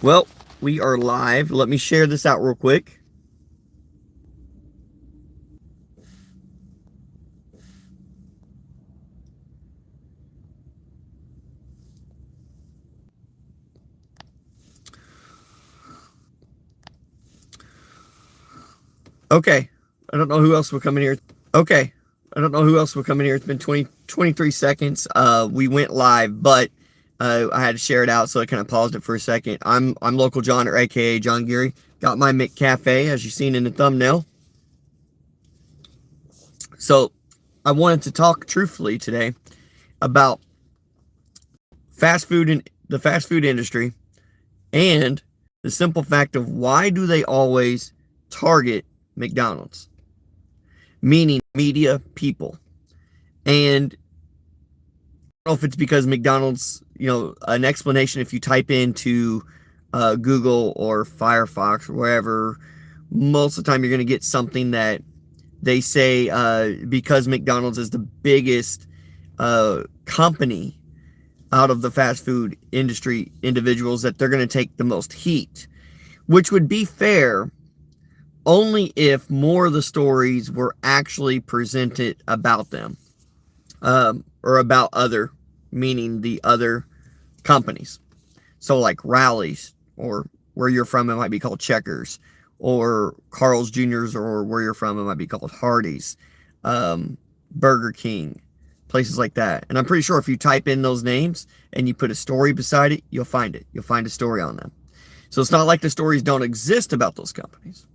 Well, we are live. Let me share this out real quick. Okay. I don't know who else will come in here. Okay. I don't know who else will come in here. It's been 23 seconds. We went live, but I had to share it out, so I kind of paused it for a second. I'm Local John, or aka John Geary. Got my McCafe, as you've seen in the thumbnail. So I wanted to talk truthfully today about fast food and the fast food industry, and the simple fact of why do they always target McDonald's, meaning media people. And I don't know if it's because McDonald's, an explanation, if you type into Google or Firefox or wherever, most of the time you're going to get something that they say because McDonald's is the biggest company out of the fast food industry individuals, that they're going to take the most heat, which would be fair only if more of the stories were actually presented about them, or about other, meaning the other companies. So like Rallies, or where you're from, it might be called Checkers, or Carl's Jr.'s, or where you're from, it might be called Hardee's, Burger King, places like that. And I'm pretty sure if you type in those names and you put a story beside it, you'll find it. You'll find a story on them. So it's not like the stories don't exist about those companies.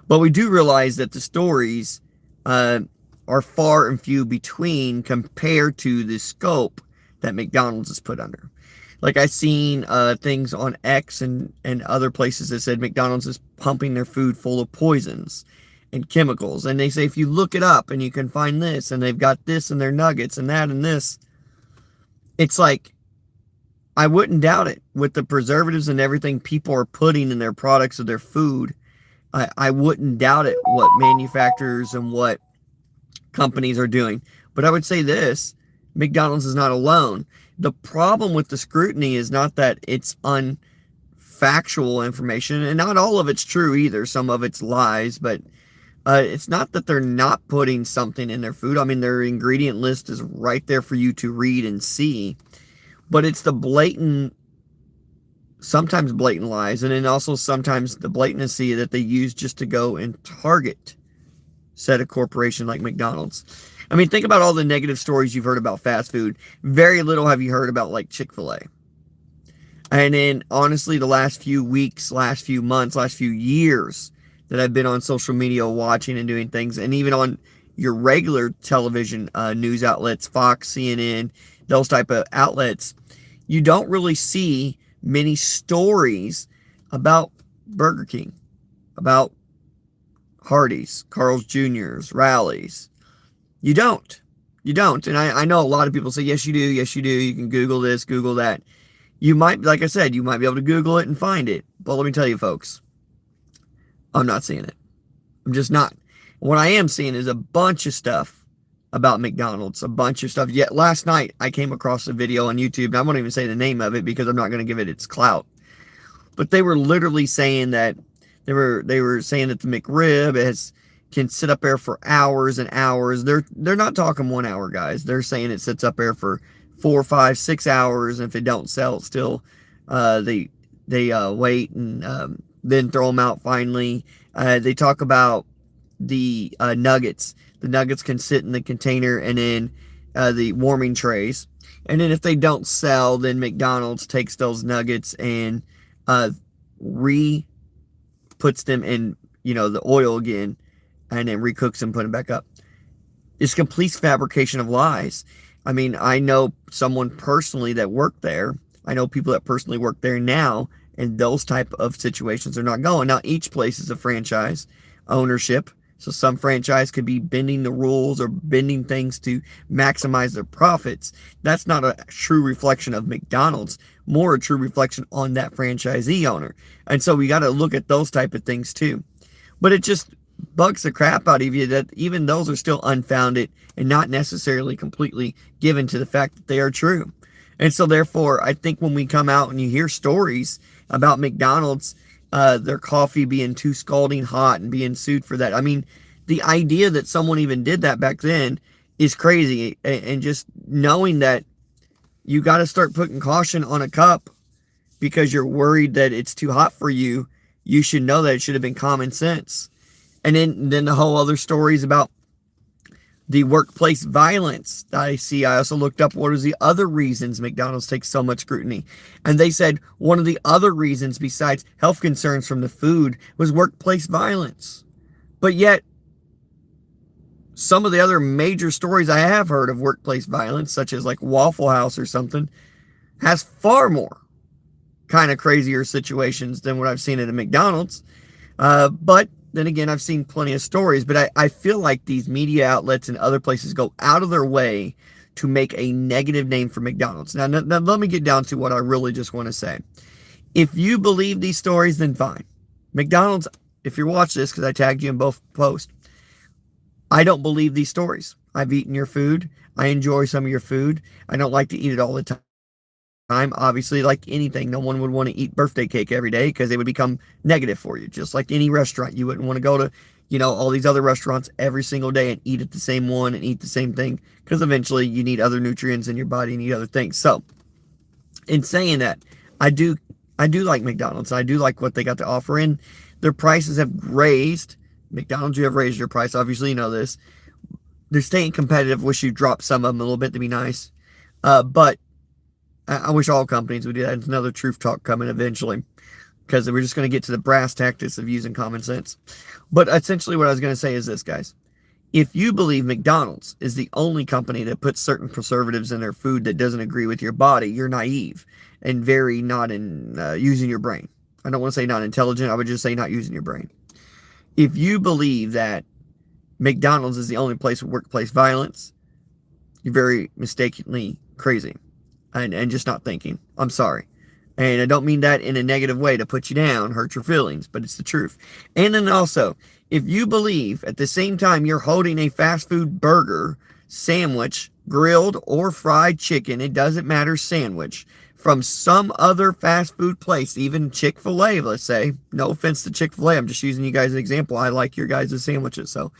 But we do realize that the stories are far and few between compared to the scope that McDonald's is put under. Like I've seen things on X and other places that said McDonald's is pumping their food full of poisons and chemicals. And they say if you look it up and you can find this, and they've got this in their nuggets and that and this. It's like, I wouldn't doubt it. With the preservatives and everything people are putting in their products or their food, I wouldn't doubt it what manufacturers and what companies are doing. But I would say this, McDonald's is not alone. The problem with the scrutiny is not that it's unfactual information, and not all of it's true either. Some of it's lies, but it's not that they're not putting something in their food. I mean, their ingredient list is right there for you to read and see. But it's the blatant, sometimes blatant lies, and then also sometimes the blatantcy that they use just to go and target said a corporation like McDonald's. I mean, think about all the negative stories you've heard about fast food. Very little have you heard about like Chick-fil-A. And then honestly, the last few weeks, last few months, last few years that I've been on social media watching and doing things, and even on your regular television news outlets, Fox, CNN, those type of outlets, you don't really see many stories about Burger King, about Hardee's, Carl's Jr.'s, Rallies. You don't. And I know a lot of people say, yes, you do. Yes, you do. You can Google this, Google that. You might, like I said, you might be able to Google it and find it. But let me tell you, folks, I'm not seeing it. I'm just not. What I am seeing is a bunch of stuff about McDonald's, a bunch of stuff. Yet last night I came across a video on YouTube, and I won't even say the name of it because I'm not going to give it its clout. But they were literally saying that they were saying that the McRib can sit up there for hours and hours. They're not talking 1 hour, guys. They're saying it sits up there for 4, 5, 6 hours, and if it don't sell, still they wait and then throw them out finally. They talk about the nuggets. The nuggets can sit in the container and in the warming trays. And then if they don't sell, then McDonald's takes those nuggets and puts them in, the oil again, and then recooks them, put them back up. It's complete fabrication of lies. I mean, I know someone personally that worked there. I know people that personally work there now, and those type of situations are not going. Now, each place is a franchise ownership. So some franchise could be bending the rules or bending things to maximize their profits. That's not a true reflection of McDonald's, more a true reflection on that franchisee owner. And so we got to look at those type of things too. But it just bugs the crap out of you that even those are still unfounded and not necessarily completely given to the fact that they are true. And so therefore, I think when we come out and you hear stories about McDonald's, their coffee being too scalding hot and being sued for that. I mean, the idea that someone even did that back then is crazy. And just knowing that you got to start putting caution on a cup because you're worried that it's too hot for you, you should know that it should have been common sense. And then the whole other stories about the workplace violence that I see. I also looked up what are the other reasons McDonald's takes so much scrutiny. And they said one of the other reasons besides health concerns from the food was workplace violence. But yet, some of the other major stories I have heard of workplace violence, such as like Waffle House or something, has far more kind of crazier situations than what I've seen at a McDonald's. But then again, I've seen plenty of stories, but I feel like these media outlets and other places go out of their way to make a negative name for McDonald's. Now let me get down to what I really just want to say. If you believe these stories, then fine. McDonald's, if you watch this, because I tagged you in both posts, I don't believe these stories. I've eaten your food. I enjoy some of your food. I don't like to eat it all the time. Obviously, like anything, no one would want to eat birthday cake every day because it would become negative for you. Just like any restaurant, you wouldn't want to go to, all these other restaurants every single day and eat at the same one and eat the same thing because eventually you need other nutrients in your body and eat other things. So, in saying that, I do like McDonald's. I do like what they got to offer, and their prices have raised. McDonald's, you have raised your price. Obviously, you know this. They're staying competitive. Wish you dropped some of them a little bit to be nice, but I wish all companies would do that. It's another truth talk coming eventually, because we're just going to get to the brass tactics of using common sense. But essentially what I was going to say is this, guys. If you believe McDonald's is the only company that puts certain preservatives in their food that doesn't agree with your body, you're naive and very not in using your brain. I don't want to say not intelligent. I would just say not using your brain. If you believe that McDonald's is the only place with workplace violence, you're very mistakenly crazy. And just not thinking. I'm sorry. And I don't mean that in a negative way to put you down, hurt your feelings, but it's the truth. And then also, if you believe at the same time you're holding a fast food burger, sandwich, grilled or fried chicken, it doesn't matter, sandwich, from some other fast food place, even Chick-fil-A, let's say. No offense to Chick-fil-A. I'm just using you guys as an example. I like your guys' sandwiches. So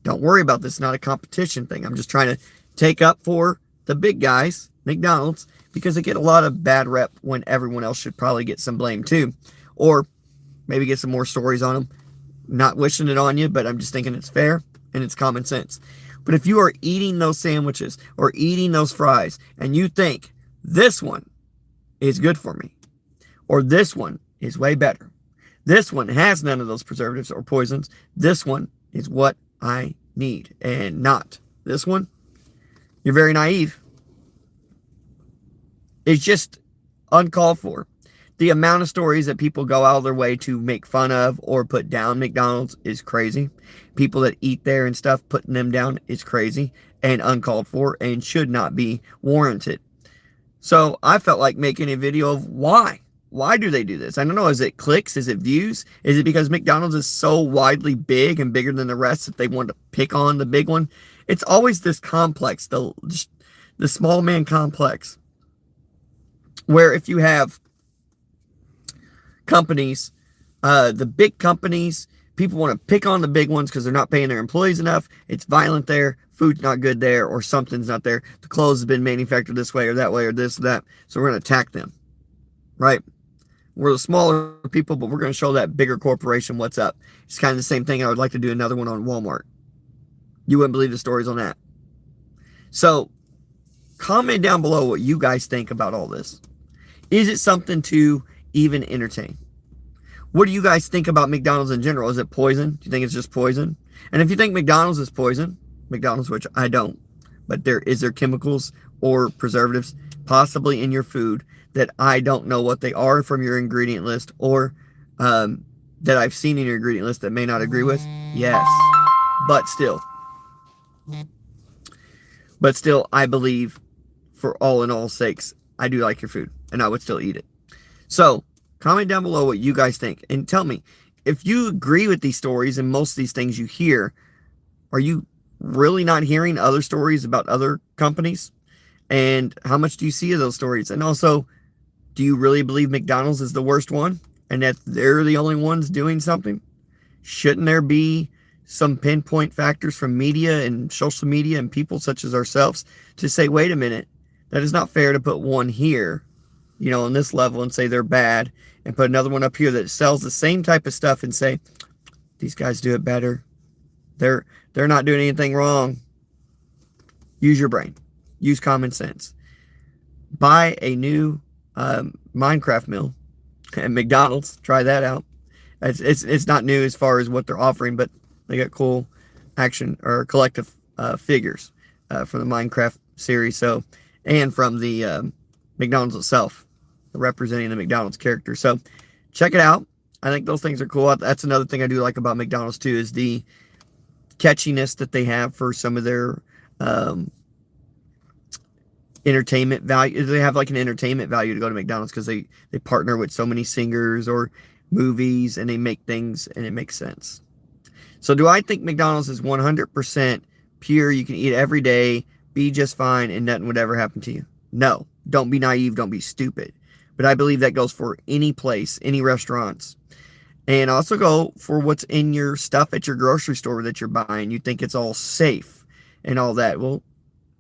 don't worry about this. It's not a competition thing. I'm just trying to take up for the big guys, McDonald's, because they get a lot of bad rep when everyone else should probably get some blame too. Or maybe get some more stories on them. Not wishing it on you, but I'm just thinking it's fair and it's common sense. But if you are eating those sandwiches or eating those fries and you think this one is good for me, or this one is way better, this one has none of those preservatives or poisons, this one is what I need and not this one, you're very naive. It's just uncalled for. The amount of stories that people go out of their way to make fun of or put down McDonald's is crazy. People that eat there and stuff, putting them down is crazy and uncalled for and should not be warranted. So I felt like making a video of why. Why do they do this? I don't know. Is it clicks? Is it views? Is it because McDonald's is so widely big and bigger than the rest that they want to pick on the big one? It's always this complex, the small man complex. Where if you have companies, the big companies, people want to pick on the big ones because they're not paying their employees enough. It's violent there. Food's not good there, or something's not there. The clothes have been manufactured this way or that way or this or that. So we're going to attack them, right? We're the smaller people, but we're going to show that bigger corporation what's up. It's kind of the same thing. I would like to do another one on Walmart. You wouldn't believe the stories on that. So comment down below what you guys think about all this. Is it something to even entertain? What do you guys think about McDonald's in general? Is it poison? Do you think it's just poison? And if you think McDonald's is poison, McDonald's, which I don't, but there chemicals or preservatives possibly in your food that I don't know what they are from your ingredient list, or that I've seen in your ingredient list that may not agree with? Yes. But still, I believe for all in all sakes, I do like your food and I would still eat it. So comment down below what you guys think and tell me if you agree with these stories and most of these things you hear. Are you really not hearing other stories about other companies? And how much do you see of those stories? And also, do you really believe McDonald's is the worst one and that they're the only ones doing something? Shouldn't there be some pinpoint factors from media and social media and people such as ourselves to say, wait a minute, that is not fair to put one here, on this level and say they're bad, and put another one up here that sells the same type of stuff and say, these guys do it better. They're not doing anything wrong. Use your brain. Use common sense. Buy a new Minecraft mill at McDonald's. Try that out. It's not new as far as what they're offering, but they got cool action or collective figures from the Minecraft series. So, and from the McDonald's itself, representing the McDonald's character. So, check it out. I think those things are cool. That's another thing I do like about McDonald's too, is the catchiness that they have for some of their entertainment value. They have like an entertainment value to go to McDonald's because they partner with so many singers or movies, and they make things and it makes sense. So do I think McDonald's is 100% pure? You can eat every day, be just fine, and nothing would ever happen to you? No. Don't be naive. Don't be stupid. But I believe that goes for any place, any restaurants. And also go for what's in your stuff at your grocery store that you're buying. You think it's all safe and all that. Well,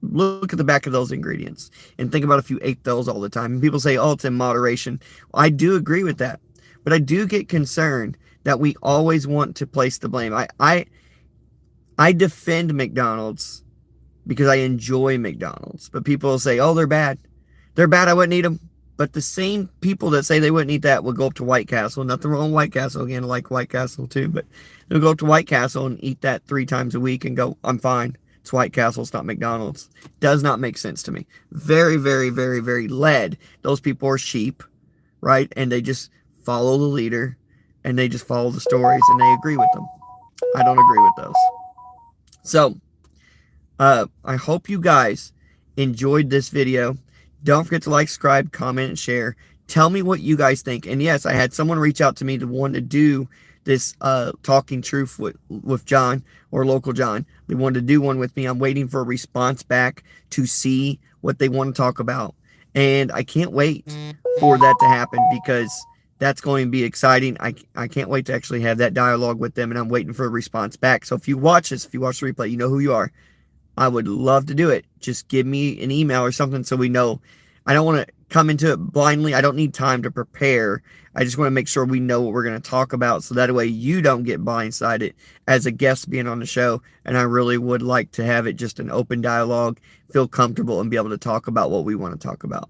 look at the back of those ingredients and think about if you ate those all the time. And people say, oh, it's in moderation. Well, I do agree with that. But I do get concerned that we always want to place the blame. I defend McDonald's because I enjoy McDonald's. But people will say, oh, they're bad. They're bad. I wouldn't eat them. But the same people that say they wouldn't eat that will go up to White Castle. Nothing wrong with White Castle. Again, I like White Castle too. But they'll go up to White Castle and eat that 3 times a week and go, I'm fine. It's White Castle. It's not McDonald's. Does not make sense to me. Very, very, very, very led. Those people are sheep, right? And they just follow the leader. And they just follow the stories. And they agree with them. I don't agree with those. So, I hope you guys enjoyed this video. Don't forget to like, subscribe, comment, and share. Tell me what you guys think. And yes, I had someone reach out to me to want to do this Talking Truth with John or Local John. They wanted to do one with me. I'm waiting for a response back to see what they want to talk about. And I can't wait for that to happen because that's going to be exciting. I can't wait to actually have that dialogue with them, and I'm waiting for a response back. So if you watch this, if you watch the replay, you know who you are. I would love to do it. Just give me an email or something so we know. I don't want to come into it blindly. I don't need time to prepare. I just want to make sure we know what we're going to talk about so that way you don't get blindsided as a guest being on the show. And I really would like to have it just an open dialogue, feel comfortable, and be able to talk about what we want to talk about.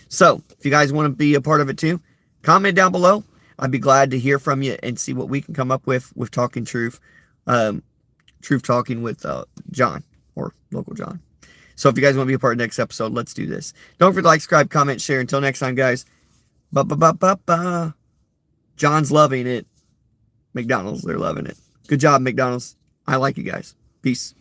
So if you guys want to be a part of it too, comment down below. I'd be glad to hear from you and see what we can come up with Talking Truth. Truth Talking with John. Or Local John. So if you guys want to be a part of the next episode, let's do this. Don't forget to like, subscribe, comment, share. Until next time, guys. Ba-ba-ba-ba-ba. John's loving it. McDonald's, they're loving it. Good job, McDonald's. I like you guys. Peace.